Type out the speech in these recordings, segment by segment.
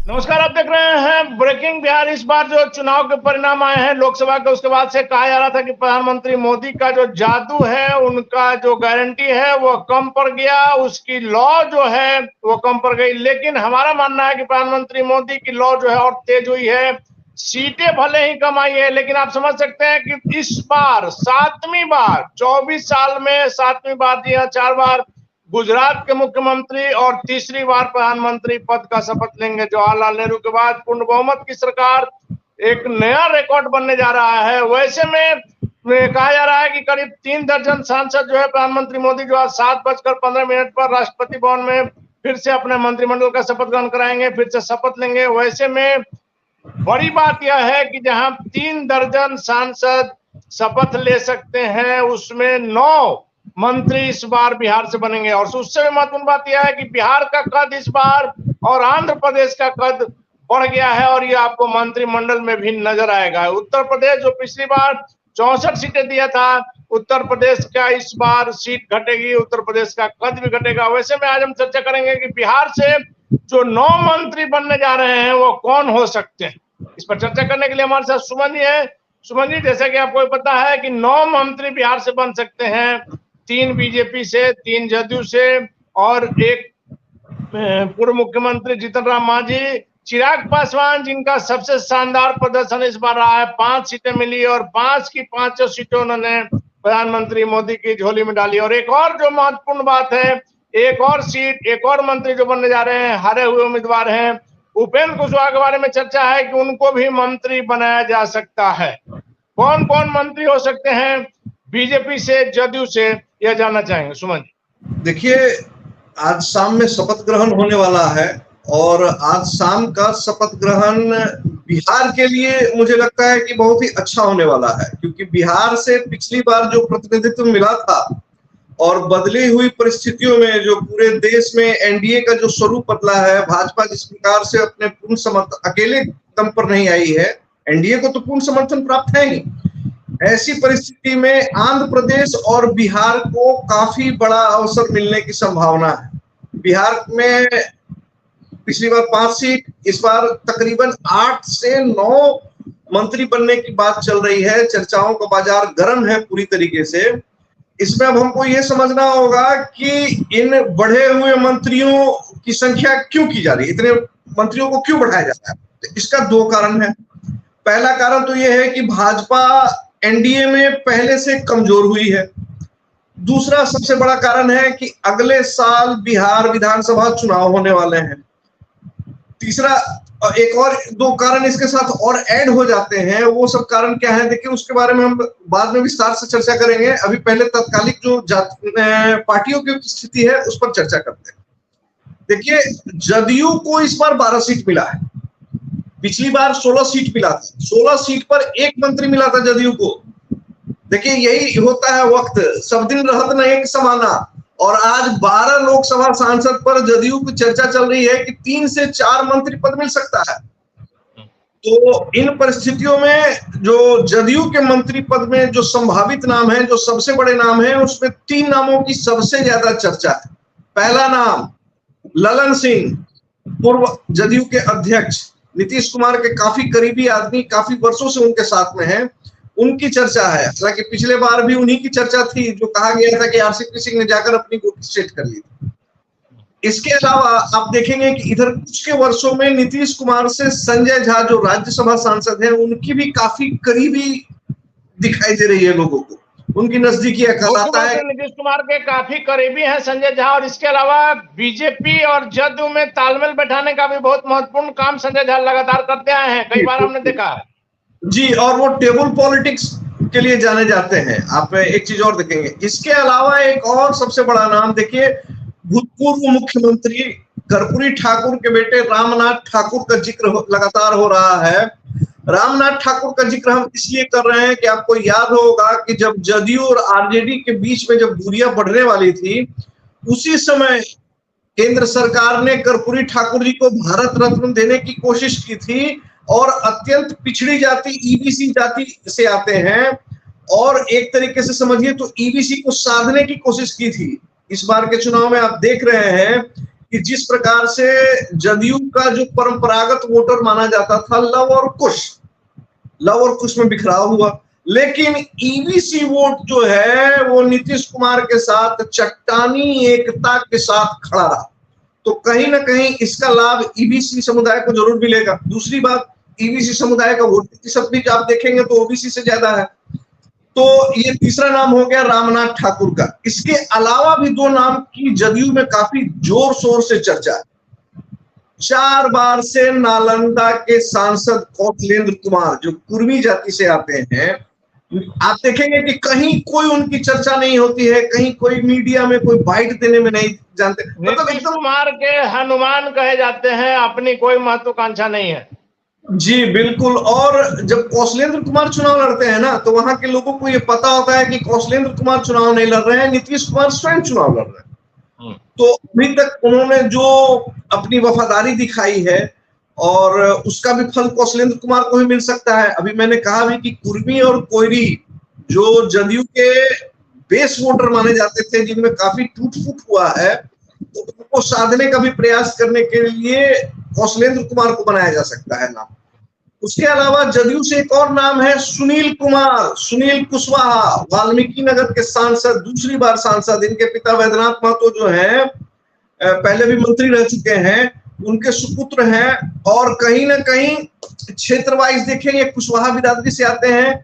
नमस्कार, आप देख रहे हैं ब्रेकिंग बिहार। इस बार जो चुनाव के परिणाम आए हैं लोकसभा के, उसके बाद से कहा जा रहा था कि प्रधानमंत्री मोदी का जो जादू है, उनका जो गारंटी है वो कम पड़ गया, उसकी लॉ जो है वो कम पड़ गई। लेकिन हमारा मानना है कि प्रधानमंत्री मोदी की लॉ जो है और तेज हुई है। सीटें भले ही कम आई है, लेकिन आप समझ सकते हैं कि इस बार 7वीं बार 24 साल में 7वीं बार, जी हाँ, 4 बार गुजरात के मुख्यमंत्री और तीसरी बार प्रधानमंत्री पद का शपथ लेंगे। जवाहरलाल नेहरू के बाद पूर्ण बहुमत की सरकार एक नया रिकॉर्ड बनने जा रहा है। वैसे में कहा जा रहा है कि करीब 3 दर्जन सांसद जो है प्रधानमंत्री मोदी जो आज 7:15 पर राष्ट्रपति भवन में फिर से अपने मंत्रिमंडल का शपथ ग्रहण कराएंगे, फिर से शपथ लेंगे। वैसे में बड़ी बात यह है कि जहां 3 दर्जन सांसद शपथ ले सकते हैं, उसमें 9 मंत्री इस बार बिहार से बनेंगे। और उससे भी महत्वपूर्ण बात यह है कि बिहार का कद इस बार और आंध्र प्रदेश का कद बढ़ गया है, और ये आपको मंत्रिमंडल में भी नजर आएगा। उत्तर प्रदेश जो पिछली बार 64 सीटें दिया था, उत्तर प्रदेश का इस बार सीट घटेगी, उत्तर प्रदेश का कद भी घटेगा। वैसे में आज हम चर्चा करेंगे कि बिहार से जो 9 मंत्री बनने जा रहे हैं वो कौन हो सकते हैं। इस पर चर्चा करने के लिए हमारे साथ सुमन जी है। सुमन जी, जैसा कि आपको पता है कि 9 मंत्री बिहार से बन सकते हैं, 3 बीजेपी से, 3 जदयू से और 1 पूर्व मुख्यमंत्री जीतन राम मांझी, चिराग पासवान, जिनका सबसे शानदार प्रदर्शन इस बार रहा है। 5 सीटें मिली और 5 की 5 सीटें उन्होंने प्रधानमंत्री मोदी की झोली में डाली। और एक और जो महत्वपूर्ण बात है, एक और सीट, एक और मंत्री जो बनने जा रहे हैं, हारे हुए उम्मीदवार हैं उपेंद्र कुशवाहा के बारे में चर्चा है कि उनको भी मंत्री बनाया जा सकता है। कौन कौन मंत्री हो सकते हैं बीजेपी से, जदयू से, यह जानना चाहेंगे सुमन जी। देखिए, आज शाम में शपथ ग्रहण होने वाला है और आज शाम का शपथ ग्रहण बिहार के लिए मुझे लगता है कि बहुत ही अच्छा होने वाला है, क्योंकि बिहार से पिछली बार जो प्रतिनिधित्व मिला था और बदली हुई परिस्थितियों में जो पूरे देश में एनडीए का जो स्वरूप बदला है, भाजपा जिस प्रकार से अपने पूर्ण समर्थन अकेले दम पर नहीं आई है, एनडीए को तो पूर्ण समर्थन प्राप्त है ही। ऐसी परिस्थिति में आंध्र प्रदेश और बिहार को काफी बड़ा अवसर मिलने की संभावना है। बिहार में पिछली बार 5 सीट, इस बार तकरीबन 8 से 9 मंत्री बनने की बात चल रही है। चर्चाओं का बाजार गर्म है पूरी तरीके से। इसमें अब हमको ये समझना होगा कि इन बढ़े हुए मंत्रियों की संख्या क्यों की जा रही है, इतने मंत्रियों को क्यों बढ़ाया जा रहा है। तो इसका 2 कारण है। पहला कारण तो यह है कि भाजपा एनडीए में पहले से कमजोर हुई है। दूसरा सबसे बड़ा कारण है कि अगले साल बिहार विधानसभा चुनाव होने वाले हैं। तीसरा, एक और 2 कारण इसके साथ और ऐड हो जाते हैं। वो सब कारण क्या है, देखिए उसके बारे में हम बाद में विस्तार से चर्चा करेंगे। अभी पहले तत्कालिक जो पार्टियों की स्थिति है उस पर चर्चा करते हैं। देखिए, जदयू को इस बार 12 सीट मिला है, पिछली बार 16 सीट मिला था। 16 सीट पर 1 मंत्री मिला था जदयू को। देखिए, यही होता है वक्त, सब दिन रहत नहीं एक समाना। और आज 12 लोकसभा सांसद पर जदयू की चर्चा चल रही है कि 3 से 4 मंत्री पद मिल सकता है। तो इन परिस्थितियों में जो जदयू के मंत्री पद में जो संभावित नाम है, जो सबसे बड़े नाम है, उसमें 3 नामों की सबसे ज्यादा चर्चा है। पहला नाम ललन सिंह, पूर्व जदयू के अध्यक्ष, नीतीश कुमार के काफी करीबी आदमी, काफी वर्षों से उनके साथ में है, उनकी चर्चा है। हालांकि पिछले बार भी उन्हीं की चर्चा थी, जो कहा गया था कि आरसीपी सिंह ने जाकर अपनी गोटी सेट कर ली थी। इसके अलावा आप देखेंगे कि इधर कुछ के वर्षों में नीतीश कुमार से संजय झा जो राज्यसभा सांसद हैं, उनकी भी काफी करीबी दिखाई दे रही है लोगों को, उनकी नजदीकी कहलाता है। नीतीश कुमार के काफी करीबी हैं संजय झा। और इसके अलावा बीजेपी और जदयू में तालमेल बैठाने का भी बहुत महत्वपूर्ण काम संजय झा लगातार करते आए हैं, कई बार हमने देखा है जी। और वो टेबल पॉलिटिक्स के लिए जाने जाते हैं। आप एक चीज और देखेंगे, इसके अलावा एक और सबसे बड़ा नाम देखिए, भूतपूर्व मुख्यमंत्री कर्पूरी ठाकुर के बेटे रामनाथ ठाकुर का जिक्र लगातार हो रहा है। रामनाथ ठाकुर का जिक्र हम इसलिए कर रहे हैं कि आपको याद होगा कि जब जदयू और आरजेडी के बीच में जब दूरियां बढ़ने वाली थी, उसी समय केंद्र सरकार ने कर्पूरी ठाकुर जी को भारत रत्न देने की कोशिश की थी। और अत्यंत पिछड़ी जाति ईबीसी जाति से आते हैं, और एक तरीके से समझिए तो ईबीसी को साधने की कोशिश की थी। इस बार के चुनाव में आप देख रहे हैं कि जिस प्रकार से जदयू का जो परंपरागत वोटर माना जाता था लव और कुश में बिखराव हुआ, लेकिन ईबीसी वोट जो है वो नीतीश कुमार के साथ चट्टानी एकता के साथ खड़ा रहा। तो कहीं ना कहीं इसका लाभ ईबीसी समुदाय को जरूर मिलेगा। दूसरी बात, ईबीसी समुदाय का वोट प्रतिशत भी आप देखेंगे तो ओबीसी से ज्यादा है। तो ये तीसरा नाम हो गया रामनाथ ठाकुर का। इसके अलावा भी दो नाम की जदयू में काफी जोर शोर से चर्चा है। 4 बार से नालंदा के सांसद कौशलेंद्र कुमार जो कुर्मी जाति से आते हैं, आप देखेंगे कि कहीं कोई उनकी चर्चा नहीं होती है, कहीं कोई मीडिया में कोई बाइट देने में नहीं जानते, मतलब एकदम कुमार के हनुमान कहे जाते हैं, अपनी कोई महत्वाकांक्षा नहीं है। जी बिल्कुल। और जब कौशलेंद्र कुमार चुनाव लड़ते हैं ना, तो वहां के लोगों को ये पता होता है कि कौशलेंद्र कुमार चुनाव नहीं लड़ रहे हैं, नीतीश कुमार स्वयं चुनाव लड़ रहे हैं। तो अभी तक उन्होंने जो अपनी वफादारी दिखाई है और उसका भी फल कौशलेंद्र कुमार को ही मिल सकता है। अभी मैंने कहा भी कि कुर्मी और कोयरी जो जदयू के बेस वोटर माने जाते थे, जिनमें काफी टूट फूट हुआ है, तो उनको साधने का भी प्रयास करने के लिए कौशलेंद्र कुमार को बनाया जा सकता है नाम। उसके अलावा जदयू से एक और नाम है सुनील कुशवाहा, वाल्मीकि नगर के सांसद, दूसरी बार सांसद। इनके पिता वैद्यनाथ महतो जो हैं पहले भी मंत्री रह चुके हैं, उनके सुपुत्र हैं। और कहीं ना कहीं क्षेत्र वाइज देखेंगे, कुशवाहा बिरादरी से आते हैं,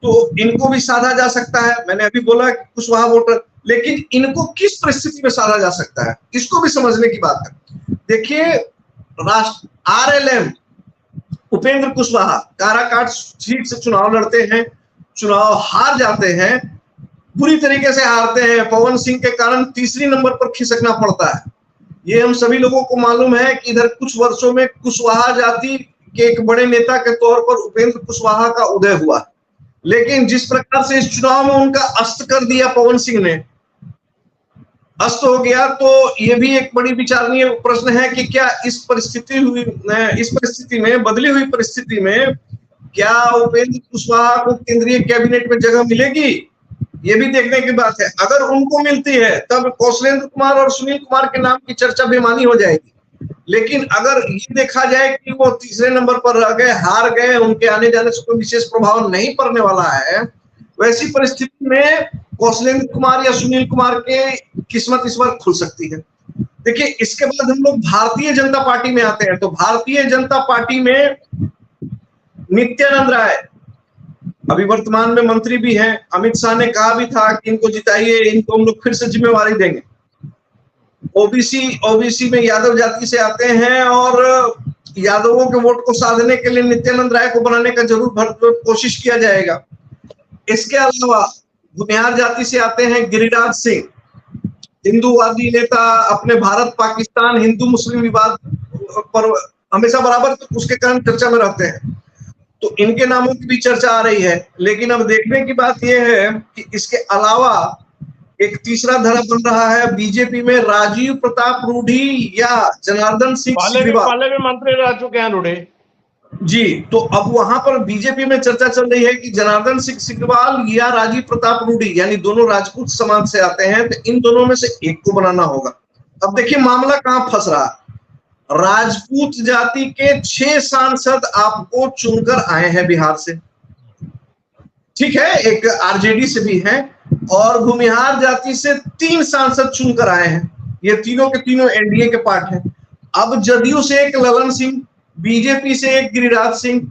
तो इनको भी साधा जा सकता है। मैंने अभी बोला कि कुशवाहा वोटर, लेकिन इनको किस परिस्थिति में साधा जा सकता है, इसको भी समझने की बात है। देखिए, आरएलएम उपेंद्र कुशवाहा काराकाट सीट से चुनाव लड़ते हैं, चुनाव हार जाते हैं, बुरी तरीके से हारते हैं। पवन सिंह के कारण तीसरी नंबर पर खिसकना पड़ता है। ये हम सभी लोगों को मालूम है कि इधर कुछ वर्षों में कुशवाहा जाति के एक बड़े नेता के तौर पर उपेंद्र कुशवाहा का उदय हुआ, लेकिन जिस प्रकार से इस चुनाव में उनका अस्त कर दिया पवन सिंह ने, अस्त हो गया, तो ये भी एक बड़ी विचारणीय प्रश्न है कि क्या इस परिस्थिति में, बदली हुई परिस्थिति में, क्या उपेंद्र कुशवाहा को केंद्रीय कैबिनेट में जगह मिलेगी? ये भी देखने की बात है। अगर उनको मिलती है तब कौशलेंद्र कुमार और सुनील कुमार के नाम की चर्चा बेमानी हो जाएगी। लेकिन अगर ये देखा जाए कि वो तीसरे नंबर पर रह गए, हार गए, उनके आने जाने से कोई विशेष प्रभाव नहीं पड़ने वाला है, वैसी परिस्थिति में कौशलेंद्र कुमार या सुनील कुमार के किस्मत इस बार खुल सकती है। देखिए, इसके बाद हम लोग भारतीय जनता पार्टी में आते हैं। तो भारतीय जनता पार्टी में नित्यानंद राय अभी वर्तमान में मंत्री भी हैं। अमित शाह ने कहा भी था कि इनको जिताइए, इनको हम लोग फिर से जिम्मेवारी देंगे। ओबीसी में यादव जाति से आते हैं और यादवों के वोट को साधने के लिए नित्यानंद राय को बनाने का जरूर भरपूर कोशिश किया जाएगा। इसके अलावा भूमिहार जाति से आते हैं गिरिराज सिंह, हिंदूवादी नेता, अपने भारत पाकिस्तान हिंदू मुस्लिम विवाद पर हमेशा बराबर उसके कारण चर्चा में रहते हैं। तो इनके नामों की भी चर्चा आ रही है। लेकिन अब देखने की बात यह है कि इसके अलावा एक तीसरा धड़ा बन रहा है बीजेपी में, राजीव प्रताप रूढ़ी या जनार्दन सिंह सिग्रीवाल। पहले भी मंत्री रह चुके हैं रूढ़ी जी। तो अब वहां पर बीजेपी में चर्चा चल रही है कि जनार्दन सिंह सिग्रीवाल या राजीव प्रताप रूढ़ी, यानी दोनों राजपूत समाज से आते हैं, तो इन दोनों में से एक को बनाना होगा। अब देखिए मामला कहां फंस रहा है। राजपूत जाति के 6 सांसद आपको चुनकर आए हैं बिहार से, ठीक है, एक आरजेडी से भी हैं, और भूमिहार जाति से 3 सांसद चुनकर आए हैं। ये तीनों के तीनों एनडीए के पार्ट हैं। अब जदयू से एक ललन सिंह, बीजेपी से एक गिरिराज सिंह,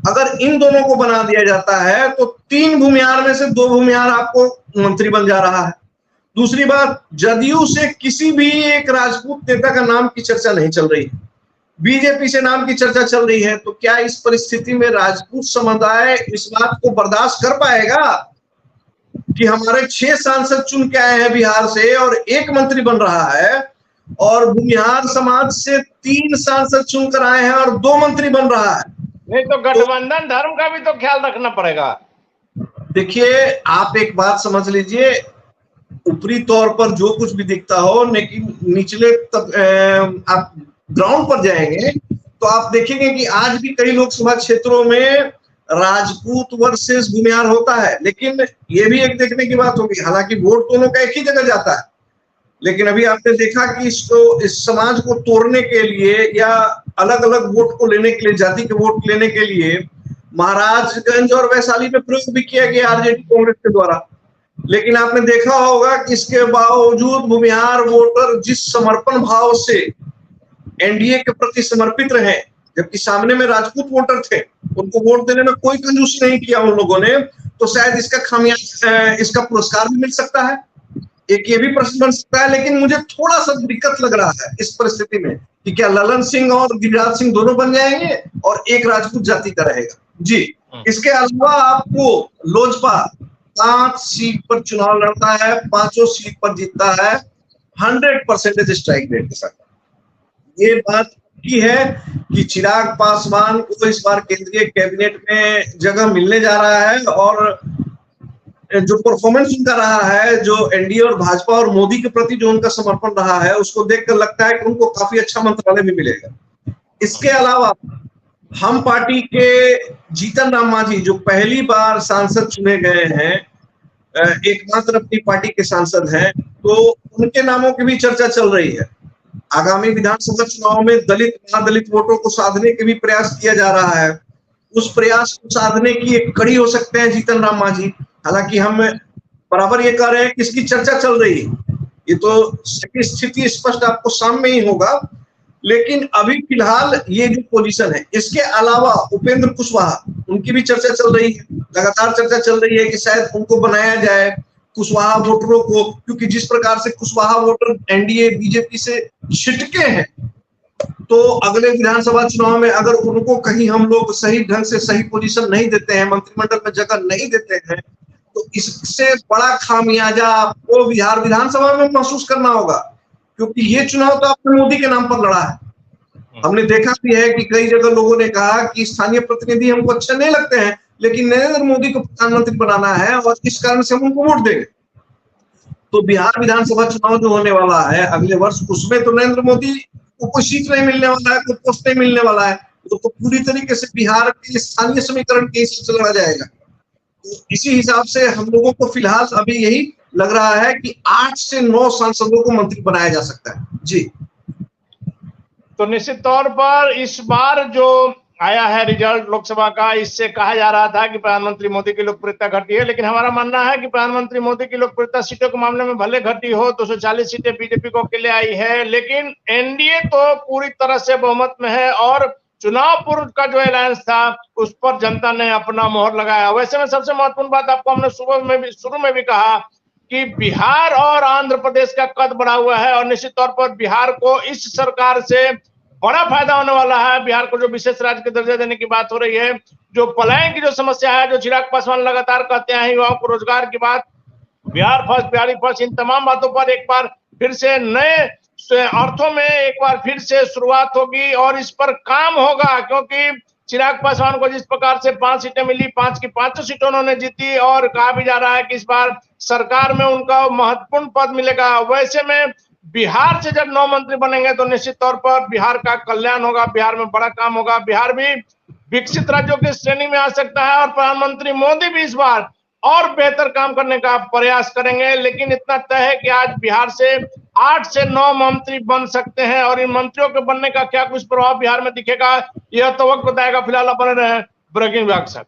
अगर इन दोनों को बना दिया जाता है तो 3 भूमिहार में से 2 भूमिहार आपको मंत्री बन जा रहा है। दूसरी बात, जदयू से किसी भी एक राजपूत नेता का नाम की चर्चा नहीं चल रही है, बीजेपी से नाम की चर्चा चल रही है। तो क्या इस परिस्थिति में राजपूत समुदाय इस बात को बर्दाश्त कर पाएगा कि हमारे 6 सांसद चुन के आए हैं बिहार से और 1 मंत्री बन रहा है, और भूमिहार समाज से 3 सांसद चुनकर आए हैं और 2 मंत्री बन रहा है? नहीं तो गठबंधन धर्म का भी तो ख्याल रखना पड़ेगा। देखिए, आप एक बात समझ लीजिए, ऊपरी तौर पर जो कुछ भी दिखता हो, लेकिन निचले तक आप ग्राउंड पर जाएंगे तो आप देखेंगे कि आज भी कई लोकसभा क्षेत्रों में राजपूत वर्सेस भूमिहार होता है। लेकिन ये भी एक देखने की बात होगी, हालांकि वोट दोनों का एक ही जगह जाता है, लेकिन अभी आपने देखा कि इस समाज को तोड़ने के लिए या अलग अलग वोट को लेने के लिए, जाति के वोट लेने के लिए महाराजगंज और वैशाली में प्रयोग भी किया गया आरजेडी कांग्रेस के द्वारा। लेकिन आपने देखा होगा कि इसके बावजूद भूमिहार वोटर जिस समर्पण भाव से एनडीए के प्रति समर्पित रहे, जबकि सामने में राजपूत वोटर थे, उनको वोट देने में कोई कंजूसी नहीं किया उन लोगों ने, तो शायद इसका पुरस्कार भी मिल सकता है। एक ये भी प्रश्न बन सकता है। लेकिन मुझे थोड़ा सा दिक्कत लग रहा है इस परिस्थिति में कि क्या ललन सिंह और गिरिराज सिंह दोनों बन जाएंगे और एक राजपूत जाति का रहेगा। जी, इसके अलावा आपको लोजपा 5 सीट पर चुनाव लड़ता है, 5 सीट पर जीतता है 100% स्ट्राइक रेट के साथ। ये बात की है कि चिराग पासवान को इस बार केंद्रीय कैबिनेट में जगह मिलने जा रहा है और जो परफॉर्मेंस उनका रहा है, जो एनडीए और भाजपा और मोदी के प्रति जो उनका समर्पण रहा है, उसको देखकर लगता है कि उनको काफी अच्छा मंत्रालय भी मिलेगा। इसके अलावा हम पार्टी के जीतन राम मांझी जो पहली बार सांसद चुने गए हैं, एकमात्र अपनी पार्टी के सांसद हैं, तो उनके नामों की भी चर्चा चल रही है। आगामी विधानसभा चुनाव में दलित महादलित वोटों को साधने के भी प्रयास किया जा रहा है। उस प्रयास को साधने की एक कड़ी हो सकते हैं जीतन राम मांझी। हालांकि हम बराबर ये कह रहे हैं कि इसकी चर्चा चल रही है, ये तो सही स्थिति स्पष्ट आपको सामने ही होगा। लेकिन अभी फिलहाल ये जो पोजीशन है, इसके अलावा उपेंद्र कुशवाहा, उनकी भी चर्चा चल रही है, लगातार चर्चा चल रही है कि शायद उनको बनाया जाए, कुशवाहा वोटरों को, क्योंकि जिस प्रकार से कुशवाहा वोटर एनडीए बीजेपी से छिटके हैं, तो अगले विधानसभा चुनाव में अगर उनको कहीं हम लोग सही ढंग से सही पोजीशन नहीं देते हैं, मंत्रिमंडल में जगह नहीं देते हैं, तो इससे बड़ा खामियाजा आपको बिहार विधानसभा में महसूस करना होगा। क्योंकि ये चुनाव तो आपने मोदी के नाम पर लड़ा है। हमने देखा भी है कि कई जगह लोगों ने कहा कि स्थानीय प्रतिनिधि हमको अच्छे नहीं लगते हैं, लेकिन नरेंद्र मोदी को प्रधानमंत्री बनाना है और इस कारण से हम उनको वोट देंगे। तो बिहार विधानसभा चुनाव जो होने वाला है अगले वर्ष, उसमें तो नरेंद्र मोदी को कोई सीट नहीं मिलने वाला है, कोई पोस्ट नहीं मिलने वाला है, तो पूरी तरीके से बिहार के स्थानीय समीकरण के हिसाब से लड़ा जाएगा। तो इसी हिसाब से हम लोगों को फिलहाल अभी यही लग रहा है कि 8 से 9 सांसदों को मंत्री बनाया जा सकता है। जी, तो निश्चित तौर पर इस बार जो आया है रिजल्ट लोकसभा का, इससे कहा जा रहा था कि प्रधानमंत्री मोदी की लोकप्रियता घटी है, लेकिन हमारा मानना है कि प्रधानमंत्री मोदी की लोकप्रियता सीटों के मामले में भले घटी हो, 240 सीटें बीजेपी को अकेले आई है, लेकिन एनडीए तो पूरी तरह से बहुमत में है और चुनाव पूर्व का जो अलायंस था उस पर जनता ने अपना मोहर लगाया। वैसे में सबसे महत्वपूर्ण बात आपको हमने शुरू में भी कहा कि बिहार और आंध्र प्रदेश का कद बढ़ा हुआ है और निश्चित तौर पर बिहार को इस सरकार से बड़ा फायदा होने वाला है। बिहार को जो विशेष राज्य का दर्जा देने की बात हो रही है, जो पलायन की जो समस्या है, जो चिराग पासवान लगातार कहते हैं युवाओं को रोजगार की बात, बिहार फर्स्ट, बिहारी फर्स्ट, इन तमाम बातों पर एक बार फिर से नए अर्थों में एक बार फिर से शुरुआत होगी और इस पर काम होगा। क्योंकि चिराग पासवान को जिस प्रकार से 5 सीटें मिली, 5 की 5 सीटें उन्होंने जीती और कहा भी जा रहा है कि इस बार सरकार में उनका महत्वपूर्ण पद मिलेगा। वैसे में बिहार से जब 9 मंत्री बनेंगे तो निश्चित तौर पर बिहार का कल्याण होगा, बिहार में बड़ा काम होगा, बिहार भी विकसित राज्यों की श्रेणी में आ सकता है और प्रधानमंत्री मोदी भी इस बार और बेहतर काम करने का प्रयास करेंगे। लेकिन इतना तय है कि आज बिहार से 8 से 9 मंत्री बन सकते हैं और इन मंत्रियों के बनने का क्या कुछ प्रभाव बिहार में दिखेगा, यह तो वक्त बताएगा। फिलहाल बने रहे ब्रेकिंग न्यूज के साथ।